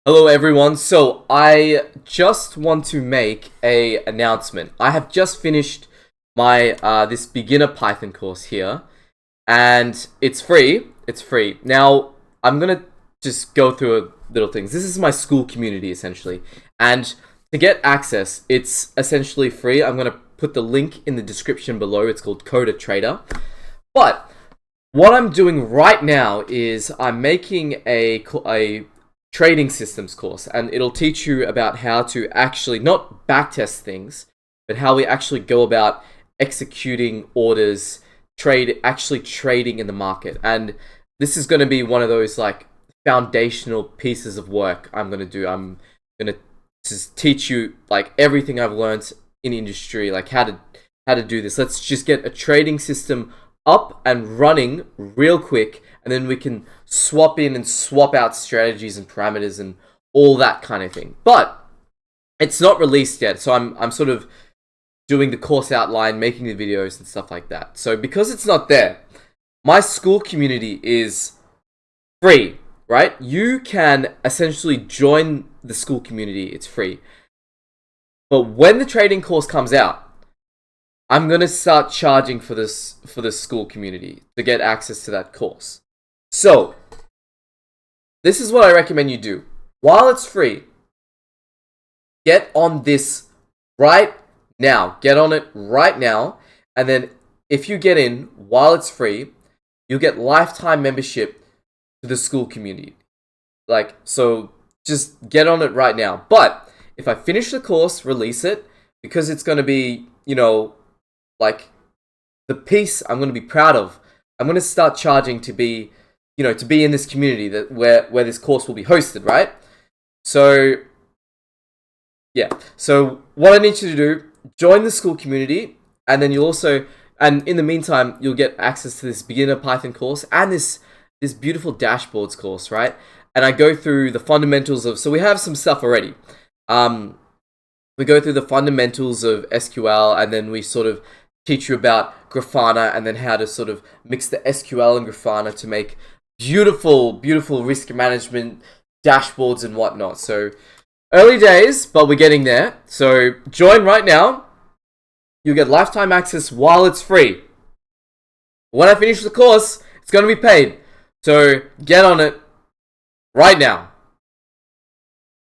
Hello everyone. So I just want to make a announcement. I have just finished my this beginner Python course here, and it's free. It's free. Now I'm gonna just go through little things. This is my school community essentially, and to get access, it's essentially free. I'm gonna put the link in the description below. It's called Skool Trader. But what I'm doing right now is I'm making a trading systems course, and it'll teach you about how to actually not backtest things, but how we actually go about executing orders, actually trading in the market. And this is going to be one of those like foundational pieces of work I'm going to do. I'm going to just teach you like everything I've learned in industry, like how to do this. Let's just get a trading system up and running real quick, and then we can swap in and swap out strategies and parameters and all that kind of thing. But it's not released yet, so I'm sort of doing the course outline, making the videos and stuff like that. So because it's not there, my school community is free, right? You can essentially join the school community. It's free. But when the trading course comes out, I'm going to start charging for the school community to get access to that course. So, this is what I recommend you do. While it's free, get on this right now. Get on it right now. And then if you get in while it's free, you'll get lifetime membership to the school community. So just get on it right now. But if I finish the course, release it, because it's going to be, like the piece I'm going to be proud of, I'm going to start charging to be in this community where this course will be hosted, right? So yeah. So what I need you to do, join the school community, and then and in the meantime, you'll get access to this beginner Python course and this beautiful dashboards course, right? And I go through the fundamentals so we have some stuff already. We go through the fundamentals of SQL, and then we sort of teach you about Grafana, and then how to sort of mix the SQL and Grafana to make beautiful risk management dashboards and whatnot. So early days, but we're getting there. So join right now. You get lifetime access while it's free. When I finish the course, it's going to be paid. So get on it right now.